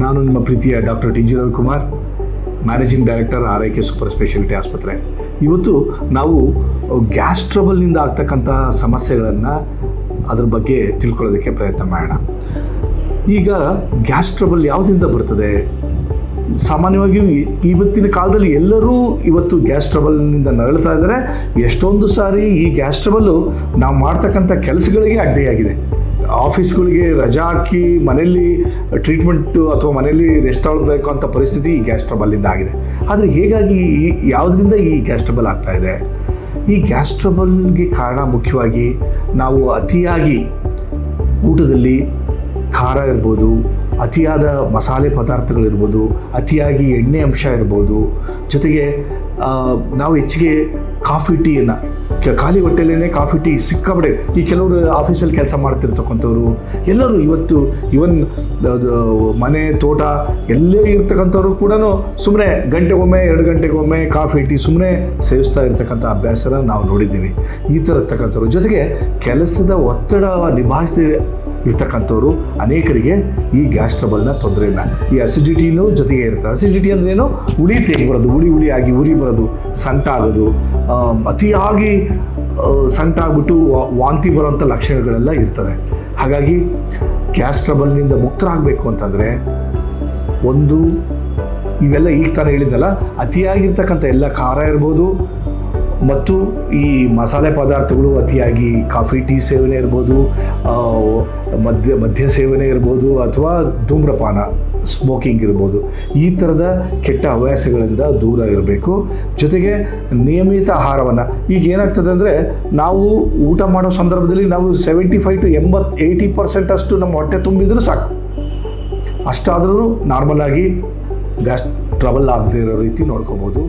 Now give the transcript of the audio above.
ನಾನು ನಿಮ್ಮ ಪ್ರೀತಿಯ doctor T G Ravikumar, managing director ಆರೈಕೆ ಸೂಪರ್ ಸ್ಪೆಷಾಲಿಟಿ ಆಸ್ಪತ್ರೆ. ಇವತ್ತು ನಾವು ಗ್ಯಾಸ್ ಟ್ರಬಲ್ನಿಂದ ಆಗ್ತಕ್ಕಂಥ ಸಮಸ್ಯೆಗಳನ್ನು ಅದ್ರ ಬಗ್ಗೆ ತಿಳ್ಕೊಳ್ಳೋದಕ್ಕೆ ಪ್ರಯತ್ನ ಮಾಡೋಣ. ಈಗ ಗ್ಯಾಸ್ ಟ್ರಬಲ್ ಯಾವುದರಿಂದ ಬರ್ತದೆ? ಸಾಮಾನ್ಯವಾಗಿ ಇವತ್ತಿನ ಕಾಲದಲ್ಲಿ ಎಲ್ಲರೂ ಇವತ್ತು ಗ್ಯಾಸ್ ಟ್ರಬಲ್ನಿಂದ ನರಳ್ತಾ ಇದ್ದಾರೆ. ಎಷ್ಟೊಂದು ಸಾರಿ ಈ ಗ್ಯಾಸ್ ಟ್ರಬಲ್ಲು ನಾವು ಮಾಡ್ತಕ್ಕಂಥ ಕೆಲಸಗಳಿಗೆ ಅಡ್ಡಿಯಾಗಿದೆ. ಆಫೀಸ್ಗಳಿಗೆ ರಜಾ ಹಾಕಿ ಮನೆಯಲ್ಲಿ ಟ್ರೀಟ್ಮೆಂಟು ಅಥವಾ ಮನೆಯಲ್ಲಿ ರೆಸ್ಟ್ ಆಗಬೇಕು ಅಂತ ಪರಿಸ್ಥಿತಿ ಈ ಗ್ಯಾಸ್ ಟ್ರಬಲ್ಲಿಂದ ಆಗಿದೆ. ಆದರೆ ಹೇಗಾಗಿ ಯಾವುದರಿಂದ ಈ ಗ್ಯಾಸ್ ಟ್ರಬಲ್ ಆಗ್ತಾ ಇದೆ? ಈ ಗ್ಯಾಸ್ ಟ್ರಬಲ್ಗೆ ಕಾರಣ ಮುಖ್ಯವಾಗಿ ನಾವು ಅತಿಯಾಗಿ ಊಟದಲ್ಲಿ ಖಾರ ಇರ್ಬೋದು, ಅತಿಯಾದ ಮಸಾಲೆ ಪದಾರ್ಥಗಳಿರ್ಬೋದು, ಅತಿಯಾಗಿ ಎಣ್ಣೆ ಅಂಶ ಇರ್ಬೋದು, ಜೊತೆಗೆ ನಾವು ಹೆಚ್ಚಿಗೆ ಕಾಫಿ ಟೀಯನ್ನು ಖಾಲಿ ಹೊಟ್ಟೆಲೇ ಕಾಫಿ ಟೀ ಸಿಕ್ಕಾಬಿಡೆ. ಈ ಕೆಲವರು ಆಫೀಸಲ್ಲಿ ಕೆಲಸ ಮಾಡ್ತಿರ್ತಕ್ಕಂಥವ್ರು ಎಲ್ಲರೂ ಇವತ್ತು ಇವನ್ ಮನೆ ತೋಟ ಎಲ್ಲೇ ಇರ್ತಕ್ಕಂಥವ್ರು ಕೂಡ ಸುಮ್ಮನೆ ಗಂಟೆಗೊಮ್ಮೆ 2 ಗಂಟೆಗೊಮ್ಮೆ ಕಾಫಿ ಟೀ ಸುಮ್ಮನೆ ಸೇವಿಸ್ತಾ ಇರ್ತಕ್ಕಂಥ ಅಭ್ಯಾಸನ ನಾವು ನೋಡಿದ್ದೀವಿ. ಈ ಥರ ಇರ್ತಕ್ಕಂಥವ್ರು ಜೊತೆಗೆ ಕೆಲಸದ ಒತ್ತಡ ನಿಭಾಯಿಸದೇ ಇರ್ತಕ್ಕಂಥವ್ರು ಅನೇಕರಿಗೆ ಈ ಗ್ಯಾಸ್ ಟ್ರಬಲ್ನ ತೊಂದರೆಯನ್ನು, ಈ ಅಸಿಡಿಟಿನೂ ಜೊತೆಗೆ ಇರ್ತದೆ. ಅಸಿಡಿಟಿ ಅಂದ್ರೆ ಏನು? ಉಳಿ ತೆಗಿ ಬರೋದು, ಉಳಿ ಆಗಿ ಉರಿ ಬರೋದು, ಸಂಟ ಆಗೋದು, ಅತಿಯಾಗಿ ಸಂಟ ಆಗಿಬಿಟ್ಟು ವಾಂತಿ ಬರೋವಂಥ ಲಕ್ಷಣಗಳೆಲ್ಲ ಇರ್ತದೆ. ಹಾಗಾಗಿ ಗ್ಯಾಸ್ ಟ್ರಬಲ್ನಿಂದ ಮುಕ್ತರಾಗಬೇಕು ಅಂತಂದರೆ ಒಂದು ಇವೆಲ್ಲ ಈಗ ತಾನೇ ಹೇಳಿದ್ದಲ್ಲ, ಅತಿಯಾಗಿರ್ತಕ್ಕಂಥ ಎಲ್ಲ ಖಾರ ಇರ್ಬೋದು ಮತ್ತು ಈ ಮಸಾಲೆ ಪದಾರ್ಥಗಳು, ಅತಿಯಾಗಿ ಕಾಫಿ ಟೀ ಸೇವನೆ ಇರ್ಬೋದು, ಮದ್ಯ ಸೇವನೆ ಇರ್ಬೋದು, ಅಥವಾ ಧೂಮ್ರಪಾನ ಸ್ಮೋಕಿಂಗ್ ಇರ್ಬೋದು, ಈ ಥರದ ಕೆಟ್ಟ ಹವ್ಯಾಸಗಳಿಂದ ದೂರ ಇರಬೇಕು. ಜೊತೆಗೆ ನಿಯಮಿತ ಆಹಾರವನ್ನು, ಈಗ ಏನಾಗ್ತದೆ ಅಂದರೆ ನಾವು ಊಟ ಮಾಡೋ ಸಂದರ್ಭದಲ್ಲಿ ನಾವು 75 to 80% ಅಷ್ಟು ನಮ್ಮ ಹೊಟ್ಟೆ ತುಂಬಿದರೂ ಸಾಕು. ಅಷ್ಟಾದರೂ ನಾರ್ಮಲಾಗಿ ಗ್ಯಾಸ್ ಟ್ರಬಲ್ ಆಗದೇ ಇರೋ ರೀತಿ ನೋಡ್ಕೋಬೋದು.